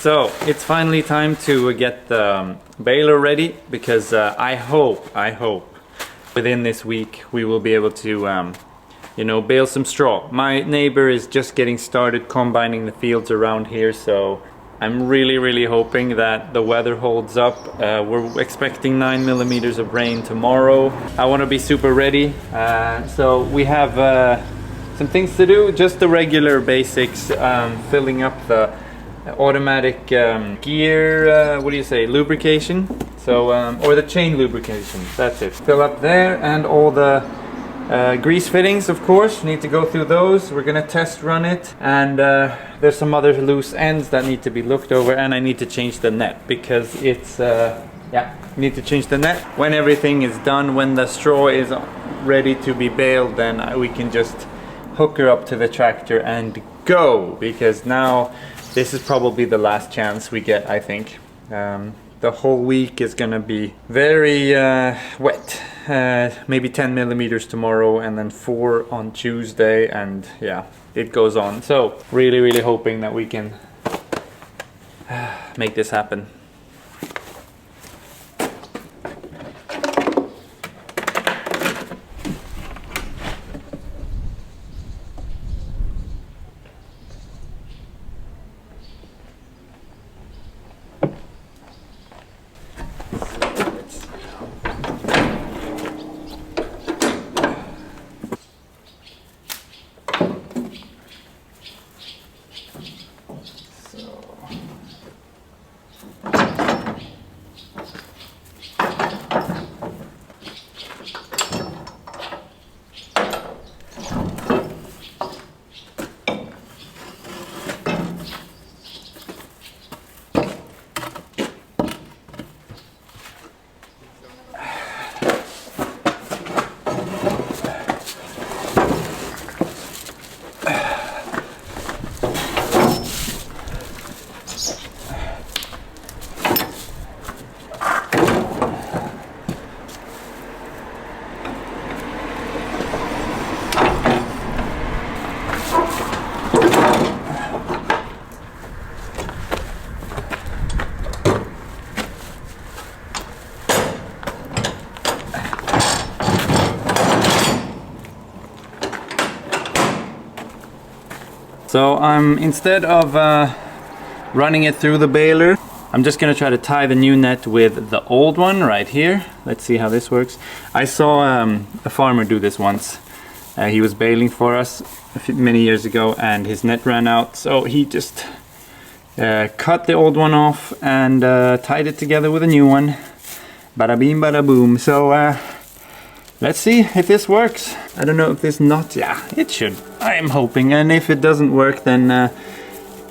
So it's finally time to get the baler ready, because I hope within this week we will be able to you know, bale some straw. My neighbor is just getting started combining the fields around here, so I'm really hoping that the weather holds up. We're expecting 9 millimeters of rain tomorrow. I want to be super ready. So we have some things to do, just the regular basics, filling up the automatic gear, what do you say, lubrication? So, or the chain lubrication, that's it. Fill up there, and all the grease fittings, of course, need to go through those. We're gonna test run it, and there's some other loose ends that need to be looked over, and I need to change the net, because it's, yeah, need to change the net. When everything is done, when the straw is ready to be baled, then we can just hook her up to the tractor and go, because now this is probably the last chance we get, I think. The whole week is gonna be very wet. Maybe 10 millimeters tomorrow, and then 4 on Tuesday, and yeah, it goes on. So really hoping that we can make this happen. So instead of running it through the baler, I'm just gonna try to tie the new net with the old one right here. Let's see how this works. I saw a farmer do this once. He was baling for us many years ago, and his net ran out, so he just cut the old one off and tied it together with a new one. Bada beam, bada boom. So let's see if this works. I don't know if this knot, yeah, it should. I am hoping, and if it doesn't work, then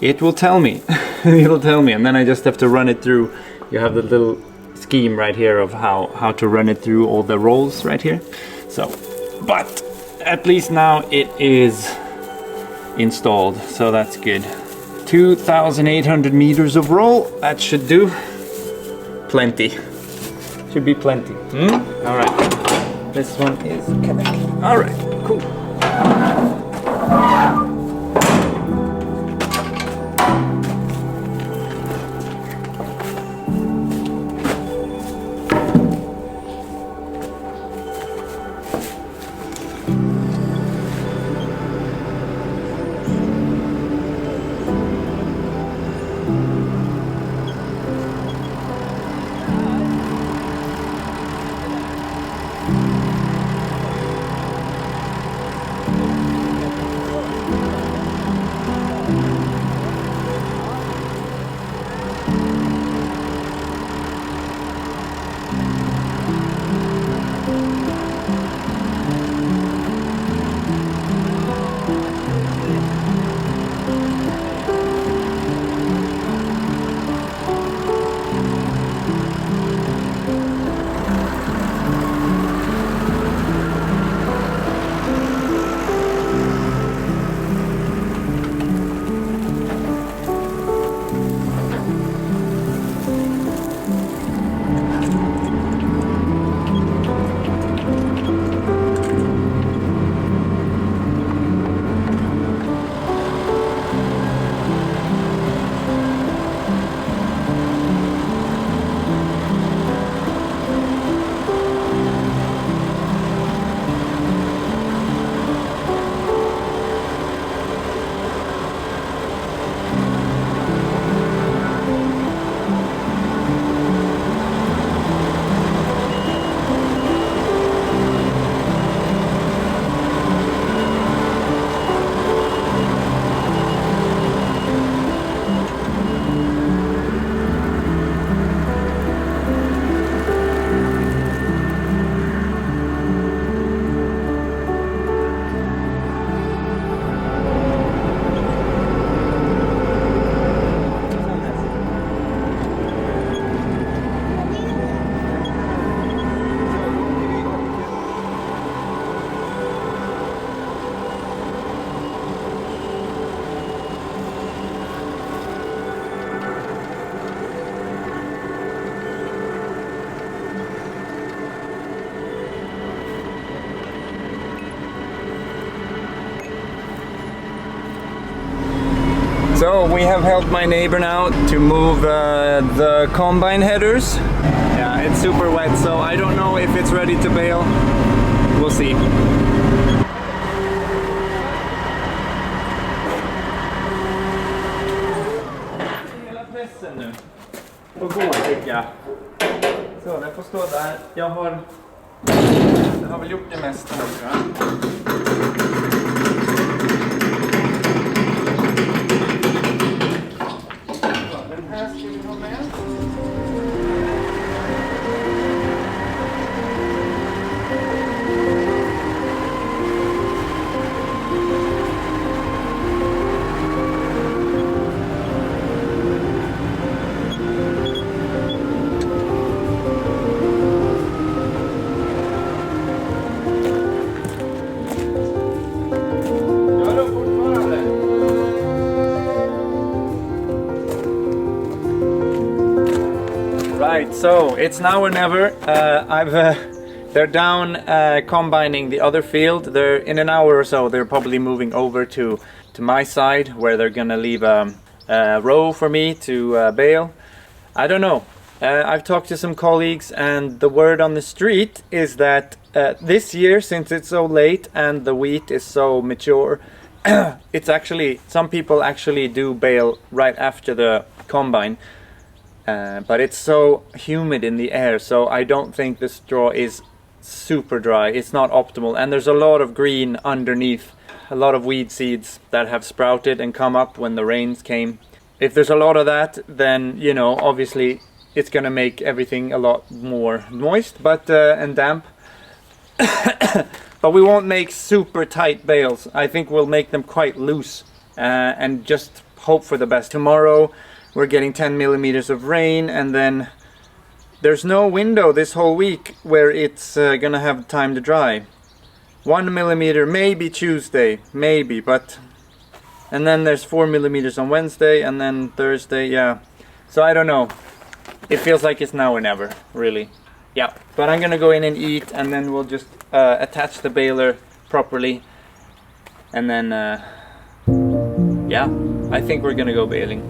it will tell me. It'll tell me, and then I just have to run it through. You have the little scheme right here of how to run it through all the rolls right here. So, but at least now it is installed, so that's good. 2,800 meters of roll, that should do. Plenty. Should be plenty. All right. This one is connected. All right, cool. So we have helped my neighbor now to move the combine headers. Yeah, it's super wet, so I don't know if it's ready to bale. We'll see. Hela pressen nu. På går tycker jag. Så, den får stå där. Jag har väl gjort det mesta nu, tror jag. Right, so it's now or never. They're down combining the other field. They're in an hour or so. They're probably moving over to my side, where they're gonna leave a row for me to bale. I don't know. I've talked to some colleagues, and the word on the street is that this year, since it's so late and the wheat is so mature, it's actually, some people actually do bale right after the combine. But it's so humid in the air, so I don't think the straw is super dry. It's not optimal, and there's a lot of green underneath, a lot of weed seeds that have sprouted and come up when the rains came. If there's a lot of that, then, you know, obviously it's gonna make everything a lot more moist, but and damp. But we won't make super tight bales. I think we'll make them quite loose and just hope for the best. Tomorrow we're getting 10 millimeters of rain, and then there's no window this whole week where it's gonna have time to dry. 1 millimeter maybe Tuesday, maybe, but and then there's 4 millimeters on Wednesday, and then Thursday, yeah. So I don't know. It feels like it's now or never, really. Yeah, but I'm gonna go in and eat, and then we'll just attach the baler properly, and then yeah, I think we're gonna go baling.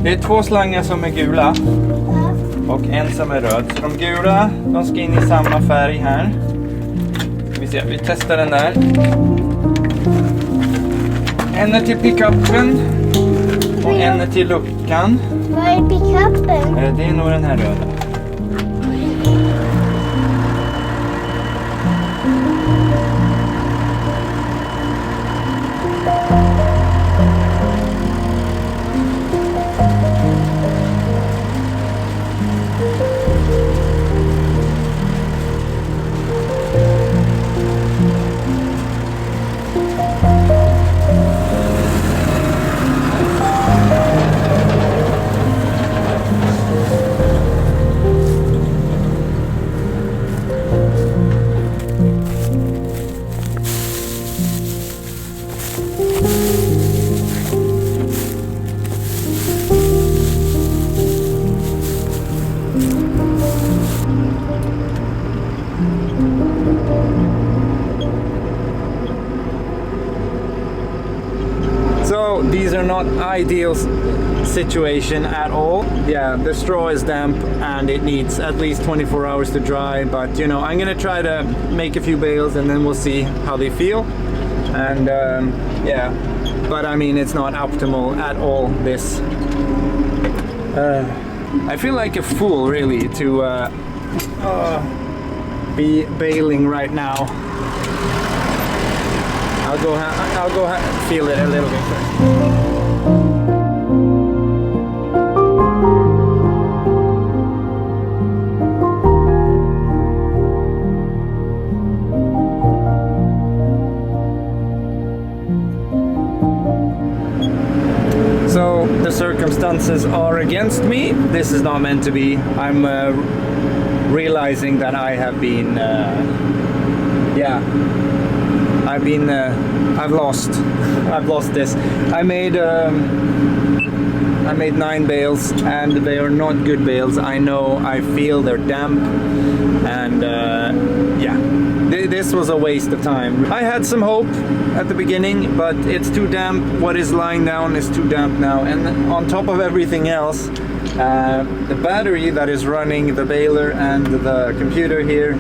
Det är 2 slangar som är gula och en som är röd. Så de gula, de ska in i samma färg här. Vi testar den där. En är till pickupen och en är till luckan. Vad är pickupen? Det är nog den här röda. So these are not ideal situation at all. Yeah, the straw is damp and it needs at least 24 hours to dry, but you know, I'm gonna try to make a few bales and then we'll see how they feel. And yeah, but I mean, it's not optimal at all, this. I feel like a fool really to be baling right now. I'll go feel it a little bit first. So the circumstances are against me. This is not meant to be. I'm realizing that I have been I've lost this. I made 9 bales and they are not good bales. I know, I feel they're damp, and this was a waste of time. I had some hope at the beginning, but it's too damp. What is lying down is too damp now, and on top of everything else, the battery that is running the baler and the computer here,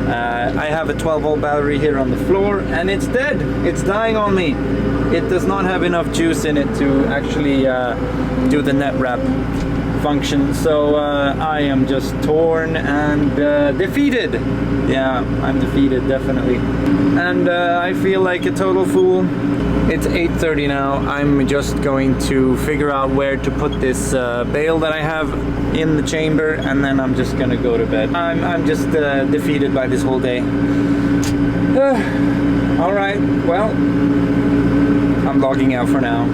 I have a 12-volt battery here on the floor, and it's dead. It's dying on me. It does not have enough juice in it to actually do the net wrap function. So I am just torn and defeated. Yeah, I'm defeated, definitely. And I feel like a total fool. It's 8:30 now. I'm just going to figure out where to put this bale that I have in the chamber, and then I'm just gonna go to bed. I'm just defeated by this whole day. All right, well, I'm logging out for now.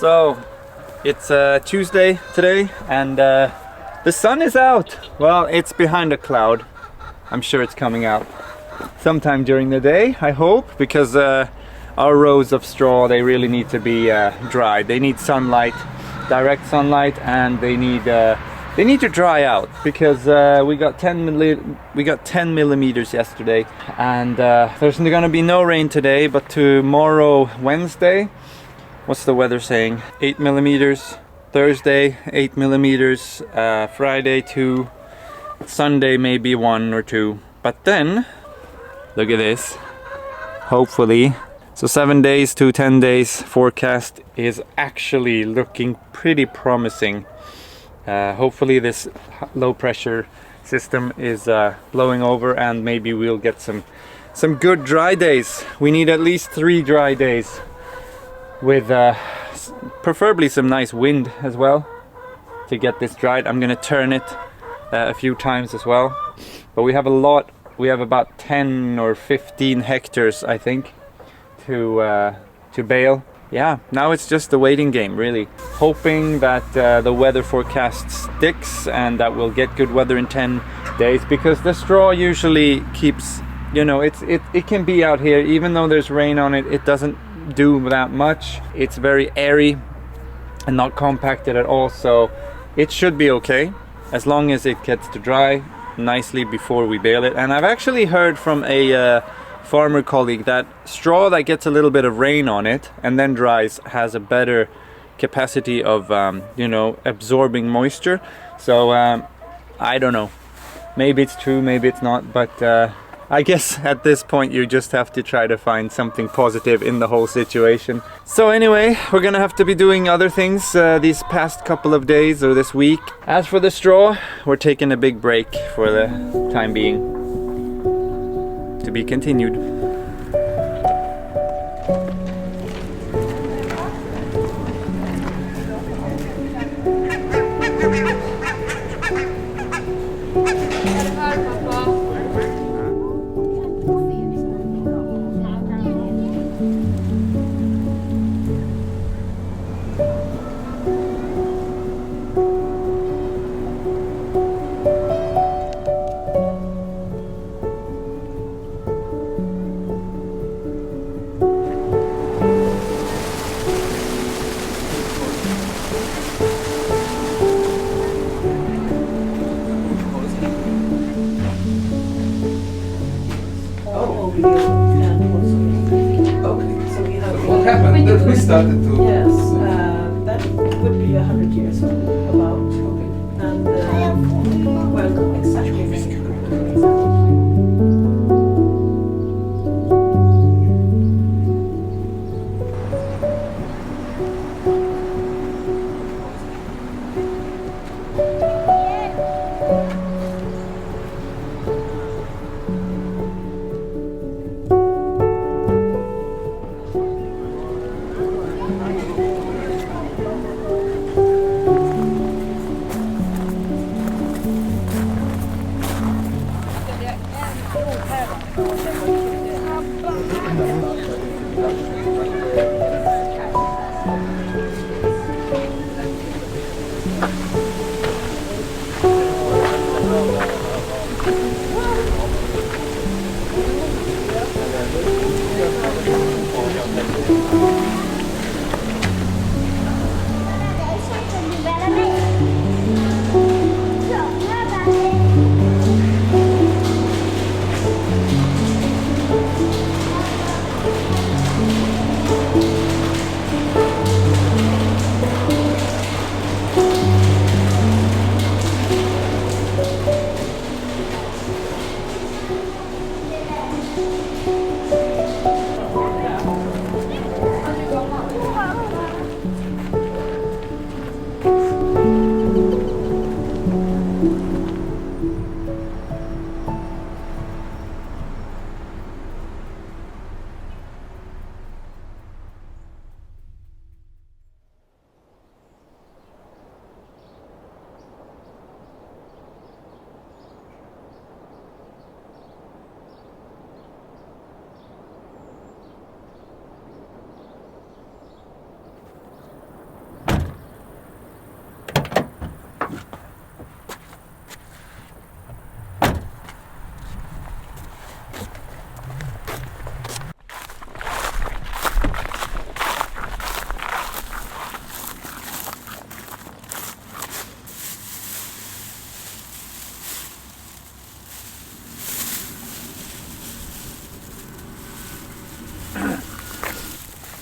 So it's Tuesday today, and the sun is out. Well, it's behind a cloud. I'm sure it's coming out sometime during the day, I hope, because our rows of straw, they really need to be dried. They need sunlight, direct sunlight, and they need to dry out, because we got 10 millimeters yesterday, and there's going to be no rain today, but tomorrow, Wednesday, what's the weather saying? 8 millimeters. Thursday 8 millimeters. Friday 2. Sunday maybe 1 or 2. But then, look at this. Hopefully. So 7 days to 10 days forecast is actually looking pretty promising. Hopefully this low pressure system is blowing over, and maybe we'll get some good dry days. We need at least 3 dry days with preferably some nice wind as well to get this dried. I'm gonna turn it a few times as well, but we have a lot. We have about 10 or 15 hectares, I think, to bale. Yeah, now it's just the waiting game, really. Hoping that the weather forecast sticks and that we'll get good weather in 10 days, because the straw usually keeps, you know, it can be out here, even though there's rain on it, it doesn't do that much. It's very airy and not compacted at all, so it should be okay as long as it gets to dry nicely before we bale it. And I've actually heard from a farmer colleague that straw that gets a little bit of rain on it and then dries has a better capacity of you know, absorbing moisture. So I don't know, maybe it's true, maybe it's not, but I guess at this point you just have to try to find something positive in the whole situation. So anyway, we're gonna have to be doing other things these past couple of days or this week. As for the straw, we're taking a big break for the time being. To be continued. What happened? That we started to... Yes, that would be 100 years about. And well, exactly.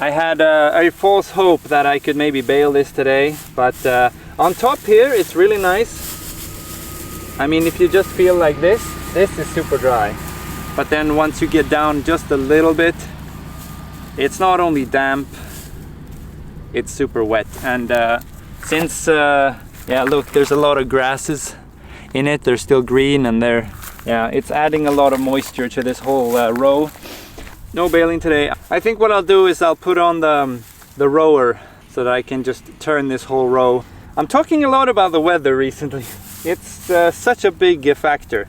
I had a false hope that I could maybe bale this today, but on top here it's really nice. I mean, if you just feel like this is super dry. But then once you get down just a little bit, it's not only damp, it's super wet. And since Yeah, look, there's a lot of grasses in it. They're still green and it's adding a lot of moisture to this whole row. No baling today. I think what I'll do is I'll put on the rower so that I can just turn this whole row. I'm talking a lot about the weather recently. It's such a big factor.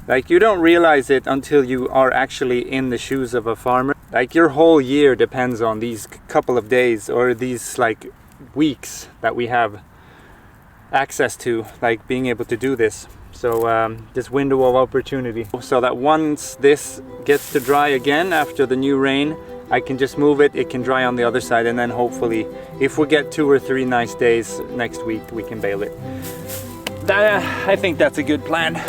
Like, you don't realize it until you are actually in the shoes of a farmer. Like, your whole year depends on these couple of days or these like weeks that we have access to, like being able to do this. So this window of opportunity, so that once this gets to dry again after the new rain, I can just move it, it can dry on the other side, and then hopefully if we get 2 or 3 nice days next week, we can bale it. I think that's a good plan.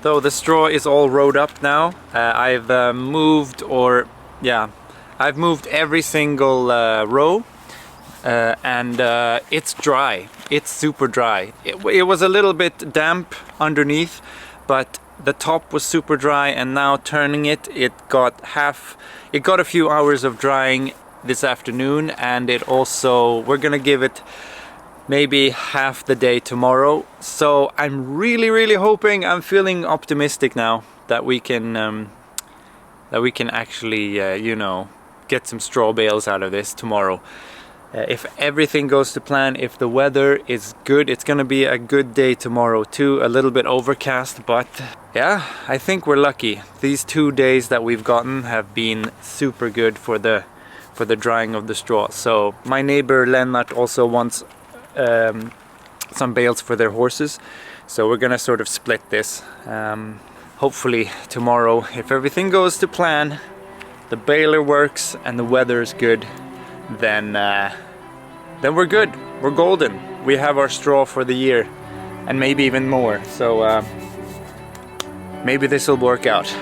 So the straw is all rowed up now. I've moved every single row, and it's dry. It's super dry. It was a little bit damp underneath, but the top was super dry, and now turning it got a few hours of drying this afternoon, and we're gonna give it maybe half the day tomorrow. So I'm really hoping, I'm feeling optimistic now that we can actually get some straw bales out of this tomorrow. If everything goes to plan, if the weather is good, it's gonna be a good day tomorrow too. A little bit overcast, but yeah, I think we're lucky. These 2 days that we've gotten have been super good for the drying of the straw. So my neighbor Lennart also wants some bales for their horses, so we're gonna sort of split this. Hopefully tomorrow, if everything goes to plan, the baler works and the weather is good, then we're good. We're golden. We have our straw for the year, and maybe even more. So maybe this will work out.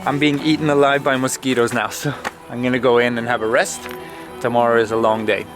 I'm being eaten alive by mosquitoes now, so I'm gonna go in and have a rest. Tomorrow is a long day.